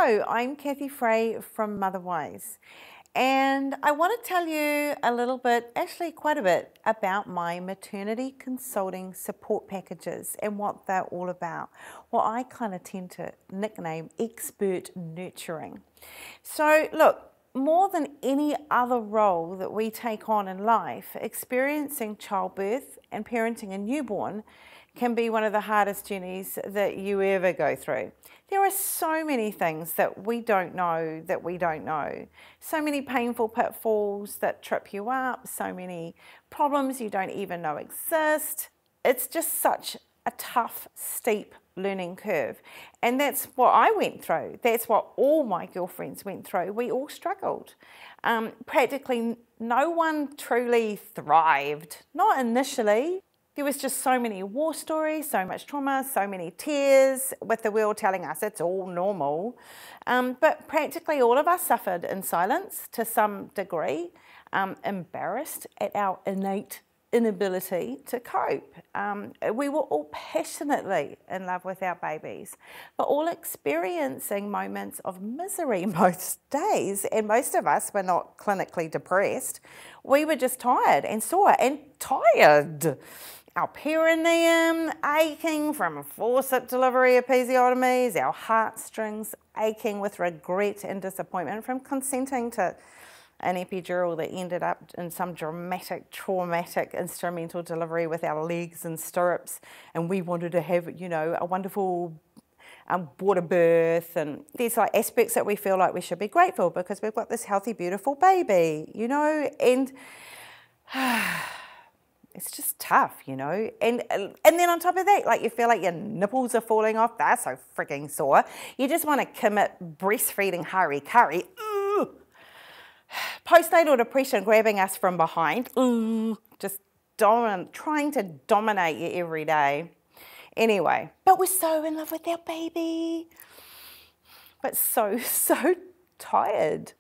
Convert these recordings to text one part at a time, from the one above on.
Hello, I'm Kathy Fray from Motherwise, and I want to tell you a little bit, actually quite a bit, about my maternity consulting support packages and what they're all about. What I kind of tend to nickname expert nurturing. So look, more than any other role that we take on in life, experiencing childbirth and parenting a newborn can be one of the hardest journeys that you ever go through. There are so many things that we don't know. So many painful pitfalls that trip you up, so many problems you don't even know exist. It's just such a tough, steep learning curve. And that's what I went through. That's what all my girlfriends went through. We all struggled. Practically no one truly thrived, not initially. There was just so many war stories, so much trauma, so many tears, with the world telling us it's all normal. But practically all of us suffered in silence to some degree, embarrassed at our innate inability to cope. We were all passionately in love with our babies, but all experiencing moments of misery most days, and most of us were not clinically depressed. We were just tired and sore and tired. Our perineum aching from a forceps delivery episiotomies, our heartstrings aching with regret and disappointment from consenting to an epidural that ended up in some dramatic, traumatic instrumental delivery with our legs in stirrups, and we wanted to have, you know, a wonderful water birth. And there's like aspects that we feel like we should be grateful because we've got this healthy, beautiful baby, you know, and it's just tough, you know. And then on top of that, like you feel like your nipples are falling off. They're so freaking sore. You just want to commit breastfeeding hurry-curry. Postnatal depression grabbing us from behind. Just trying to dominate you every day. Anyway, but we're so in love with our baby. But so tired.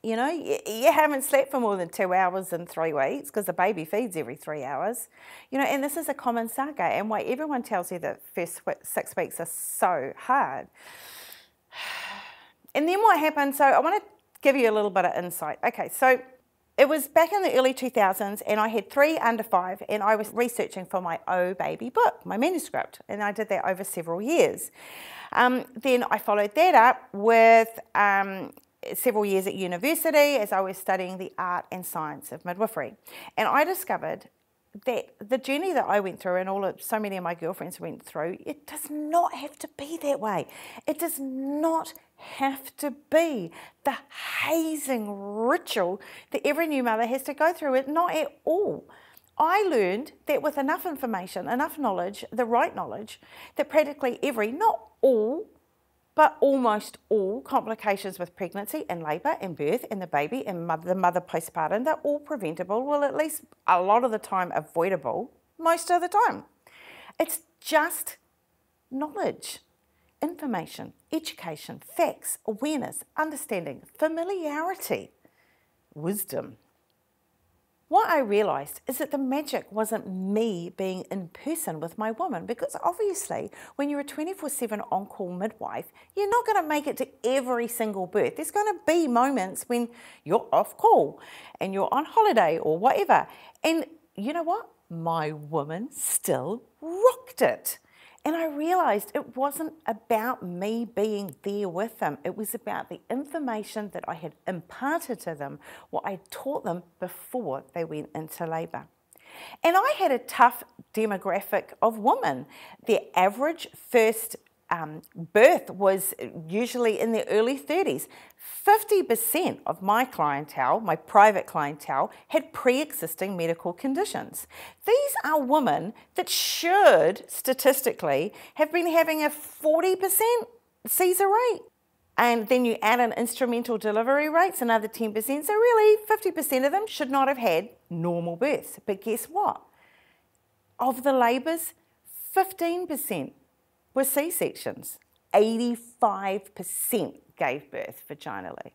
You know, you haven't slept for more than 2 hours in 3 weeks because the baby feeds every 3 hours. You know, and this is a common saga, and why everyone tells you that first 6 weeks are so hard. And then what happened, so I want to give you a little bit of insight. Okay, so it was back in the early 2000s, and I had 3 under 5, and I was researching for my Oh Baby book, my manuscript, and I did that over several years. Then I followed that up with several years at university as I was studying the art and science of midwifery. And I discovered that the journey that I went through and so many of my girlfriends went through, it does not have to be that way. It does not have to be the hazing ritual that every new mother has to go through. It not at all. I learned that with enough information, enough knowledge, the right knowledge, that practically every, not all, but almost all complications with pregnancy and labour and birth and the baby and the mother postpartum, they're all preventable, well, at least a lot of the time avoidable, most of the time. It's just knowledge, information, education, facts, awareness, understanding, familiarity, wisdom. What I realised is that the magic wasn't me being in person with my woman, because obviously when you're a 24/7 on-call midwife, you're not going to make it to every single birth. There's going to be moments when you're off call and you're on holiday or whatever. And you know what? My woman still rocked it. And I realised it wasn't about me being there with them. It was about the information that I had imparted to them, what I taught them before they went into labour. And I had a tough demographic of women. Their average first birth was usually in their early 30s. 50% of my clientele, my private clientele, had pre-existing medical conditions. These are women that should, statistically, have been having a 40% Caesar rate. And then you add in instrumental delivery rates, another 10%. So really, 50% of them should not have had normal births. But guess what? Of the labours, 15% were C-sections. 85% gave birth vaginally.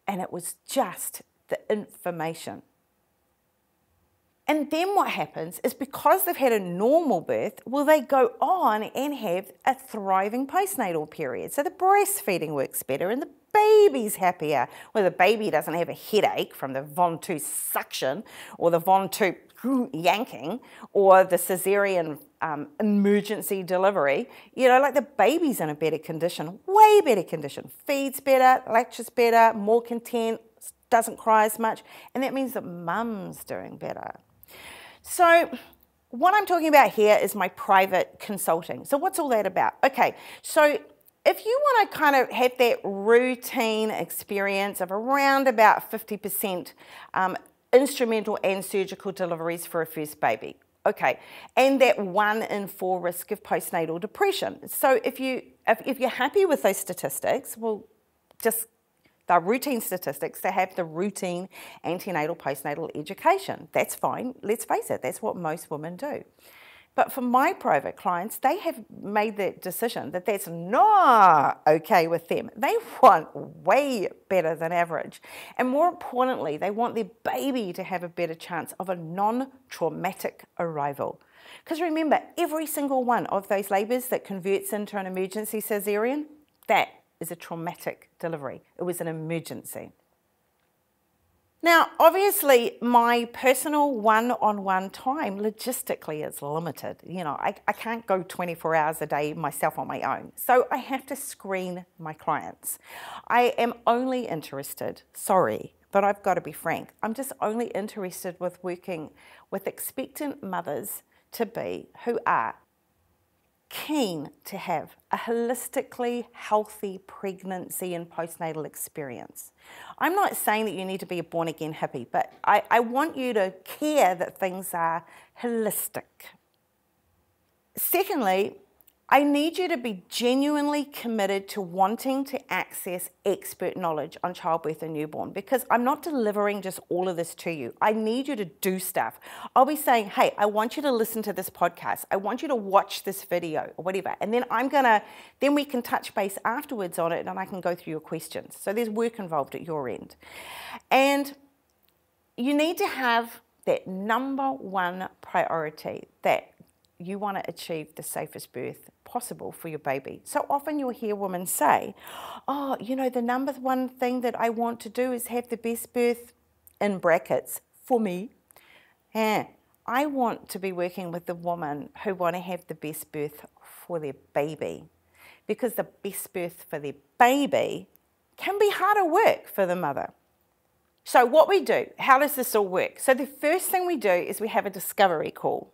And it was just the information. And then what happens is because they've had a normal birth, well, they go on and have a thriving postnatal period. So the breastfeeding works better and the baby's happier. Well, the baby doesn't have a headache from the von 2 suction or the von 2 yanking or the cesarean emergency delivery. You know, like the baby's in a better condition, way better condition. Feeds better, latches better, more content, doesn't cry as much. And that means that mum's doing better. So what I'm talking about here is my private consulting. So what's all that about? Okay, so if you want to kind of have that routine experience of around about 50% instrumental and surgical deliveries for a first baby, okay, and that 1 in 4 risk of postnatal depression. So if you're happy with those statistics, well, just the routine statistics to have the routine antenatal postnatal education. That's fine. Let's face it, that's what most women do. But for my private clients, they have made the decision that that's not okay with them. They want way better than average. And more importantly, they want their baby to have a better chance of a non-traumatic arrival. Because remember, every single one of those labours that converts into an emergency caesarean, that is a traumatic delivery. It was an emergency. Now, obviously, my personal one-on-one time logistically is limited. You know, I can't go 24 hours a day myself on my own. So I have to screen my clients. I am only interested, sorry, but I've got to be frank, I'm just only interested with working with expectant mothers to be who are keen to have a holistically healthy pregnancy and postnatal experience. I'm not saying that you need to be a born-again hippie, but I want you to care that things are holistic. Secondly, I need you to be genuinely committed to wanting to access expert knowledge on childbirth and newborn, because I'm not delivering just all of this to you. I need you to do stuff. I'll be saying, hey, I want you to listen to this podcast. I want you to watch this video or whatever. And then then we can touch base afterwards on it and I can go through your questions. So there's work involved at your end. And you need to have that number one priority, that you want to achieve the safest birth possible for your baby. So often you'll hear women say, oh, you know, the number one thing that I want to do is have the best birth, in brackets, for me. Yeah, I want to be working with the women who want to have the best birth for their baby, because the best birth for their baby can be harder work for the mother. So what we do, how does this all work? So the first thing we do is we have a discovery call.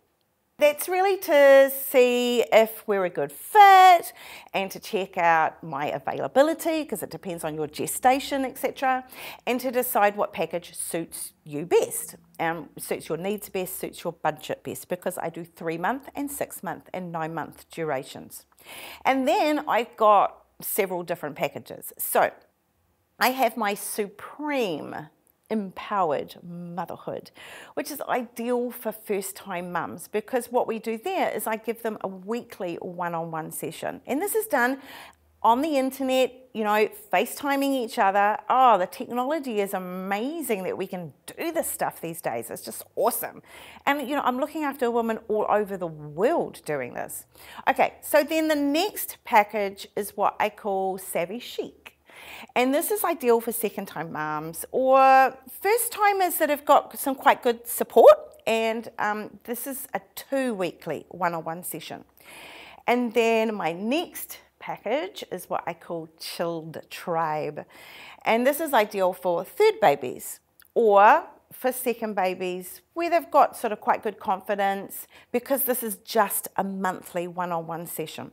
That's really to see if we're a good fit and to check out my availability, because it depends on your gestation, etc., and to decide what package suits you best, suits your needs best, suits your budget best, because I do 3-month and 6-month and 9-month durations. And then I've got several different packages. So I have my Supreme Empowered Motherhood, which is ideal for first-time mums, because what we do there is I give them a weekly one-on-one session. And this is done on the internet, you know, FaceTiming each other. Oh, the technology is amazing that we can do this stuff these days. It's just awesome. And, you know, I'm looking after a woman all over the world doing this. Okay, so then the next package is what I call Savvy Chic. And this is ideal for second-time mums or first-timers that have got some quite good support. And this is a 2-weekly one-on-one session. And then my next package is what I call Chilled Tribe. And this is ideal for third babies or for second babies where they've got sort of quite good confidence, because this is just a monthly one-on-one session.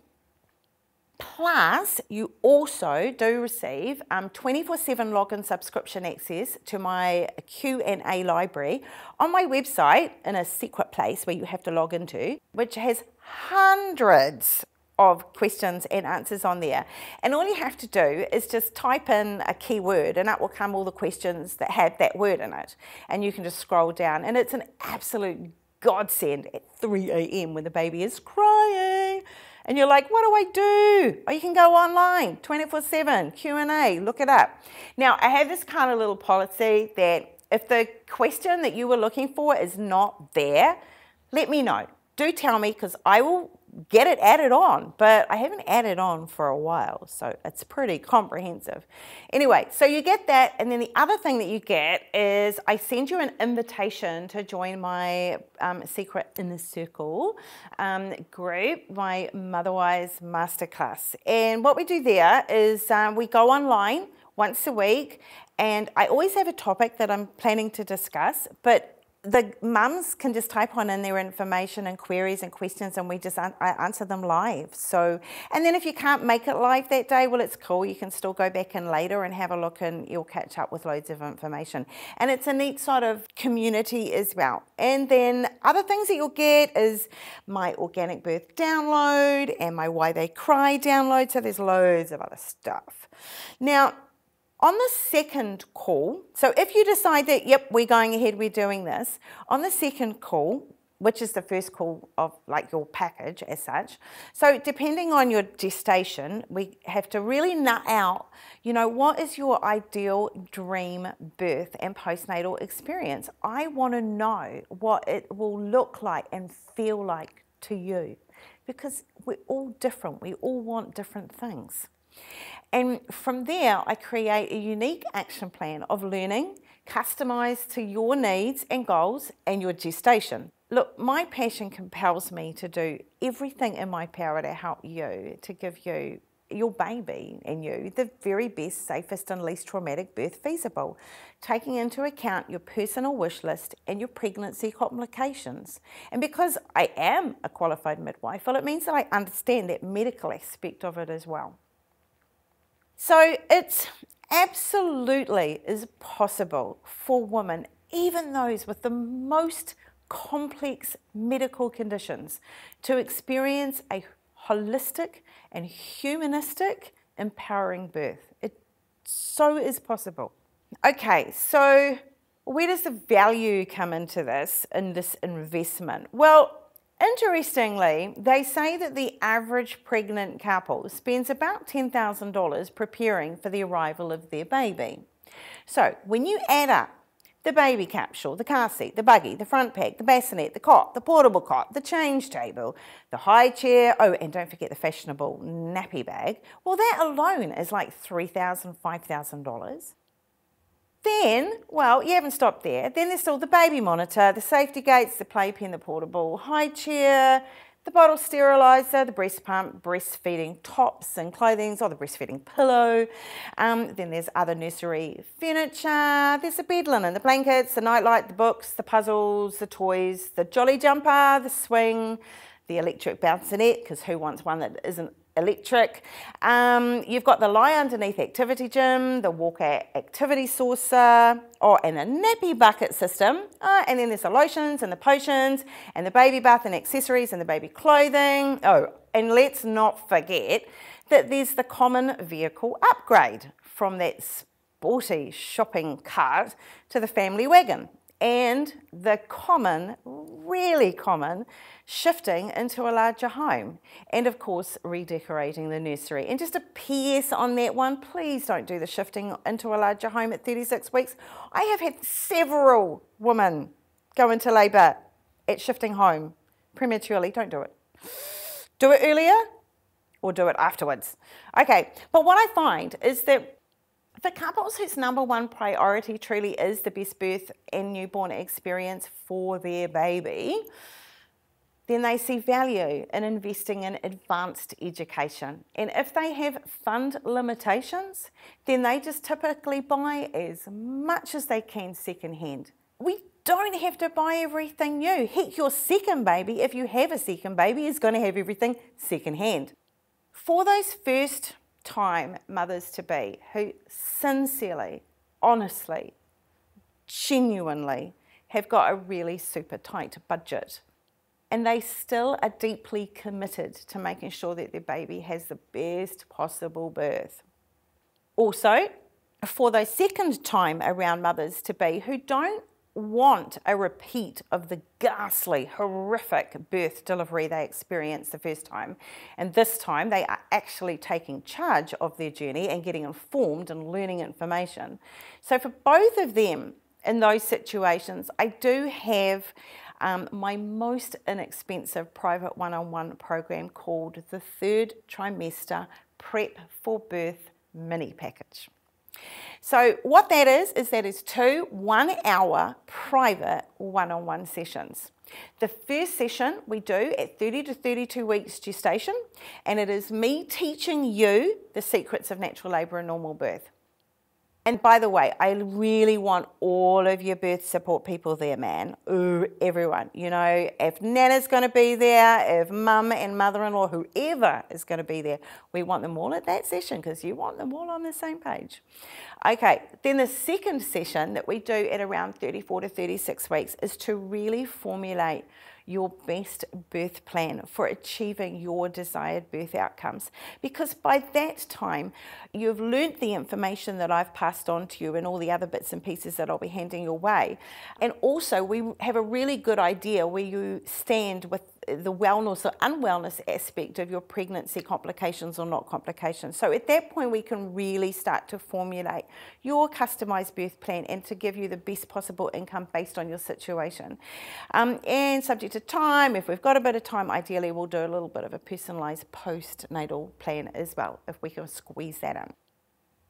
Plus, you also do receive 24/7 login subscription access to my Q&A library on my website in a secret place where you have to log into, which has hundreds of questions and answers on there. And all you have to do is just type in a keyword and up will come all the questions that have that word in it. And you can just scroll down, and it's an absolute godsend at 3 a.m. when the baby is crying. And you're like, what do I do? Oh, you can go online, 24/7, Q&A, look it up. Now, I have this kind of little policy that If the question that you were looking for is not there, let me know. Do tell me, because I will get it added on, but I haven't added on for a while, so it's pretty comprehensive. Anyway, so you get that, and then the other thing that you get is I send you an invitation to join my secret inner circle group, my Motherwise Masterclass. And what we do there is we go online once a week, and I always have a topic that I'm planning to discuss, but the mums can just type on in their information and queries and questions, and I answer them live. So, and then if you can't make it live that day, well, it's cool. You can still go back in later and have a look, and you'll catch up with loads of information. And it's a neat sort of community as well. And then other things that you'll get is my organic birth download and my Why They Cry download. So there's loads of other stuff. Now, on the second call, so if you decide that, yep, we're going ahead, we're doing this, on the second call, which is the first call of like your package as such, so depending on your gestation, we have to really nut out, you know, what is your ideal dream birth and postnatal experience? I want to know what it will look like and feel like to you, because we're all different. We all want different things. And from there, I create a unique action plan of learning, customized to your needs and goals and your gestation. Look, my passion compels me to do everything in my power to help you, to give you, your baby and you, the very best, safest and least traumatic birth feasible, taking into account your personal wish list and your pregnancy complications. And because I am a qualified midwife, well, it means that I understand that medical aspect of it as well. So it's absolutely is possible for women, even those with the most complex medical conditions, to experience a holistic and humanistic, empowering birth. It so is possible. Okay, so where does the value come into this, in this investment? Well, interestingly, they say that the average pregnant couple spends about $10,000 preparing for the arrival of their baby. So when you add up the baby capsule, the car seat, the buggy, the front pack, the bassinet, the cot, the portable cot, the change table, the high chair, oh, and don't forget the fashionable nappy bag, well, that alone is like $3,000, $5,000. Then, well, you haven't stopped there. Then there's still the baby monitor, the safety gates, the playpen, the portable high chair, the bottle sterilizer, the breast pump, breastfeeding tops and clothing, or the breastfeeding pillow. Then there's other nursery furniture. There's the bed linen, the blankets, the nightlight, the books, the puzzles, the toys, the jolly jumper, the swing, the electric bouncinette, because who wants one that isn't electric? You've got the lie underneath activity gym, the walker activity saucer, and a nappy bucket system. And then there's the lotions and the potions and the baby bath and accessories and the baby clothing. Oh, and let's not forget that there's the common vehicle upgrade from that sporty shopping cart to the family wagon. And the common, really common, shifting into a larger home. And of course, redecorating the nursery. And just a PS on that one, please don't do the shifting into a larger home at 36 weeks. I have had several women go into labour at shifting home prematurely. Don't do it. Do it earlier or do it afterwards. Okay, but what I find is that for couples whose number one priority truly is the best birth and newborn experience for their baby, then they see value in investing in advanced education. And if they have fund limitations, then they just typically buy as much as they can secondhand. We don't have to buy everything new. Heck, your second baby, if you have a second baby, is going to have everything secondhand. For those first time mothers-to-be who sincerely, honestly, genuinely have got a really super tight budget, and they still are deeply committed to making sure that their baby has the best possible birth. Also, for those second time around mothers-to-be who don't want a repeat of the ghastly, horrific birth delivery they experienced the first time, and this time they are actually taking charge of their journey and getting informed and learning information. So for both of them, in those situations, I do have my most inexpensive private one-on-one program called the Third Trimester Prep for Birth Mini Package. So what that is that is 2 1-hour private one-on-one sessions. The first session we do at 30 to 32 weeks gestation, and it is me teaching you the secrets of natural labour and normal birth. And by the way, I really want all of your birth support people there, man. Ooh, everyone. You know, if Nana's going to be there, if mum and mother-in-law, whoever is going to be there, we want them all at that session because you want them all on the same page. Okay, then the second session that we do at around 34 to 36 weeks is to really formulate your best birth plan for achieving your desired birth outcomes. Because by that time, you've learnt the information that I've passed on to you and all the other bits and pieces that I'll be handing your way. And also, we have a really good idea where you stand with the wellness or unwellness aspect of your pregnancy, complications or not complications. So at that point, we can really start to formulate your customised birth plan and to give you the best possible income based on your situation. And subject to time, if we've got a bit of time, ideally we'll do a little bit of a personalised postnatal plan as well, if we can squeeze that in.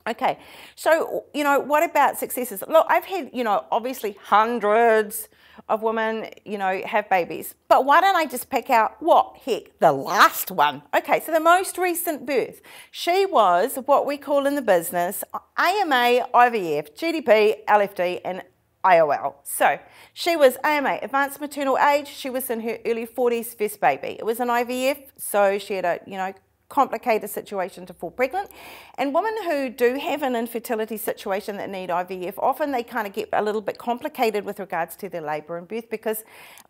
Okay, so, you know, what about successes? Look, I've had, you know, obviously hundreds of women, you know, have babies. But why don't I just pick out, what, heck, the last one? Okay, so the most recent birth. She was what we call in the business AMA, IVF, GDP, LFD, and IOL. So she was AMA, advanced maternal age. She was in her early 40s, first baby. It was an IVF, so she had a, you know, complicated situation to fall pregnant. And women who do have an infertility situation that need IVF, often they kind of get a little bit complicated with regards to their labour and birth because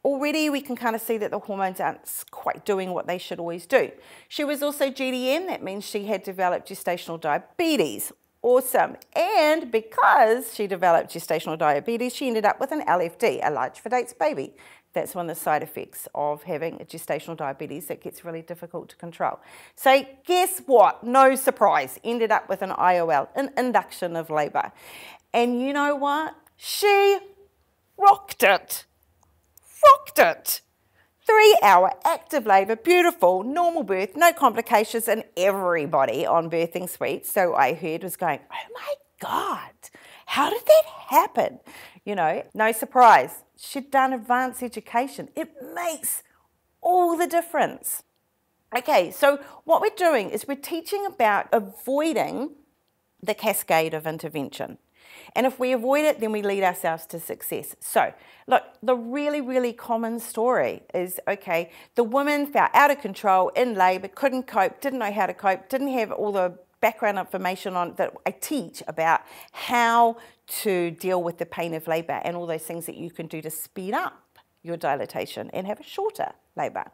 already we can kind of see that the hormones aren't quite doing what they should always do. She was also GDM, that means she had developed gestational diabetes. Awesome. And because she developed gestational diabetes, she ended up with an LFD, a large for dates baby. That's one of the side effects of having gestational diabetes that gets really difficult to control. So guess what? No surprise. Ended up with an IOL, an induction of labour. And you know what? She rocked it. Rocked it. 3-hour active labour, beautiful, normal birth, no complications, and everybody on birthing suite, so I heard, was going, oh my God, how did that happen? You know, no surprise. She'd done advanced education. It makes all the difference. Okay, so what we're doing is we're teaching about avoiding the cascade of intervention. And if we avoid it, then we lead ourselves to success. So, look, the really, really common story is, okay, the woman felt out of control in labour, couldn't cope, didn't know how to cope, didn't have all the background information on that I teach about how to deal with the pain of labour and all those things that you can do to speed up your dilatation and have a shorter labour.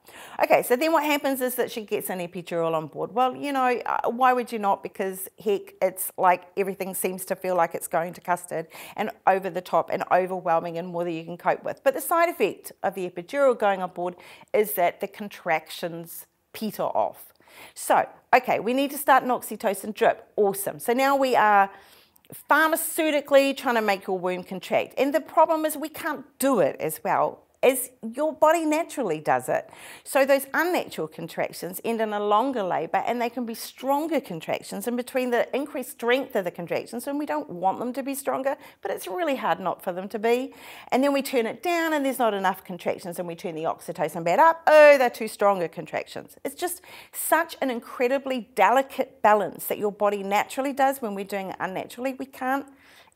Okay, so then what happens is that she gets an epidural on board. Well, you know, why would you not? Because heck, it's like everything seems to feel like it's going to custard and over the top and overwhelming and more than you can cope with. But the side effect of the epidural going on board is that the contractions peter off. So, okay, we need to start an oxytocin drip. Awesome. So now we are pharmaceutically trying to make your womb contract. And the problem is we can't do it as well as your body naturally does it. So those unnatural contractions end in a longer labour, and they can be stronger contractions in between the increased strength of the contractions, and we don't want them to be stronger, but it's really hard not for them to be. And then we turn it down and there's not enough contractions, and we turn the oxytocin back up. Oh, they're too stronger contractions. It's just such an incredibly delicate balance that your body naturally does when we're doing it unnaturally. We can't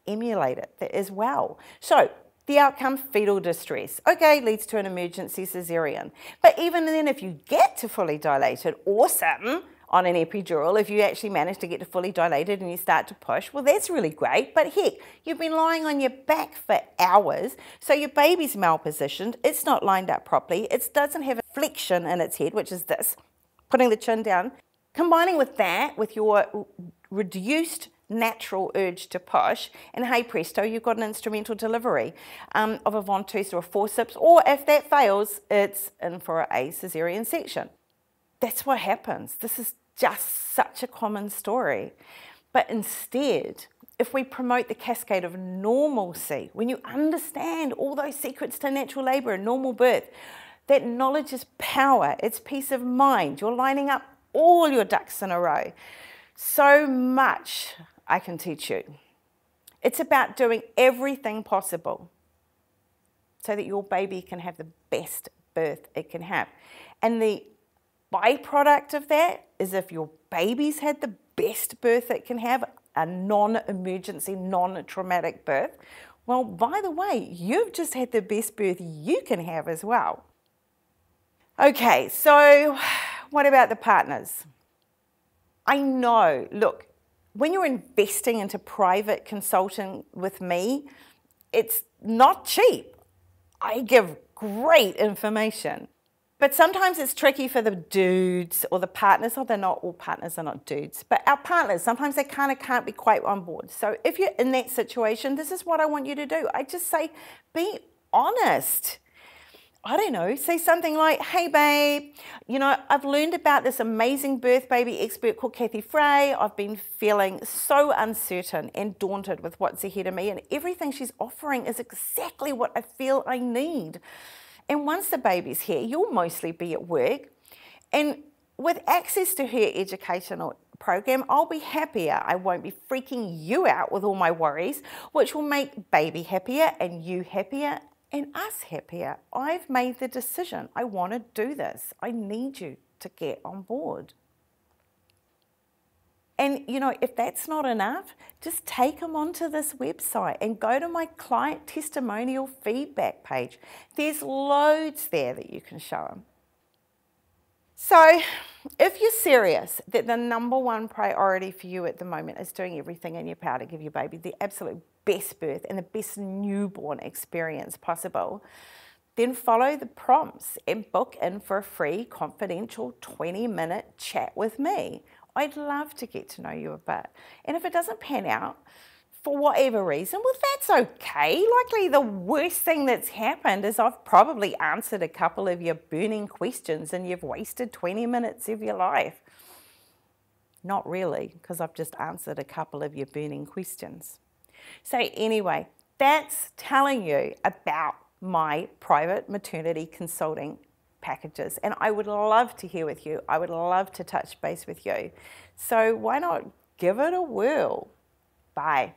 emulate it as well. So the outcome, fetal distress. Okay, leads to an emergency cesarean. But even then, if you get to fully dilated, awesome, on an epidural, if you actually manage to get to fully dilated and you start to push, well, that's really great. But heck, you've been lying on your back for hours, so your baby's malpositioned, it's not lined up properly, it doesn't have a flexion in its head, which is this, putting the chin down. Combining with that, with your reduced natural urge to push, and hey presto, you've got an instrumental delivery of a ventouse or a forceps, or if that fails, it's in for a caesarean section. That's what happens. This is just such a common story. But instead, if we promote the cascade of normalcy, when you understand all those secrets to natural labour and normal birth, that knowledge is power, it's peace of mind. You're lining up all your ducks in a row. So much I can teach you. It's about doing everything possible so that your baby can have the best birth it can have. And the byproduct of that is if your baby's had the best birth it can have, a non-emergency, non-traumatic birth, well, by the way, you've just had the best birth you can have as well. Okay, so what about the partners? I know, look, when you're investing into private consulting with me, it's not cheap. I give great information. But sometimes it's tricky for the dudes or the partners. They're not all partners are not dudes, but our partners, sometimes they kind of can't be quite on board. So if you're in that situation, this is what I want you to do. I just say, be honest. I don't know, say something like, hey babe, you know, I've learned about this amazing birth baby expert called Fray. I've been feeling so uncertain and daunted with what's ahead of me, and everything she's offering is exactly what I feel I need. And once the baby's here, you'll mostly be at work. And with access to her educational program, I'll be happier. I won't be freaking you out with all my worries, which will make baby happier and you happier and us happier. I've made the decision. I want to do this. I need you to get on board. And, you know, if that's not enough, just take them onto this website and go to my client testimonial feedback page. There's loads there that you can show them. So if you're serious that the number one priority for you at the moment is doing everything in your power to give your baby the absolute best birth and the best newborn experience possible, then follow the prompts and book in for a free, confidential 20-minute chat with me. I'd love to get to know you a bit. And if it doesn't pan out, for whatever reason, well, that's okay. Likely the worst thing that's happened is I've probably answered a couple of your burning questions and you've wasted 20 minutes of your life. Not really, because I've just answered a couple of your burning questions. So anyway, that's telling you about my private maternity consulting packages, and I would love to hear with you. I would love to touch base with you. So why not give it a whirl? Bye.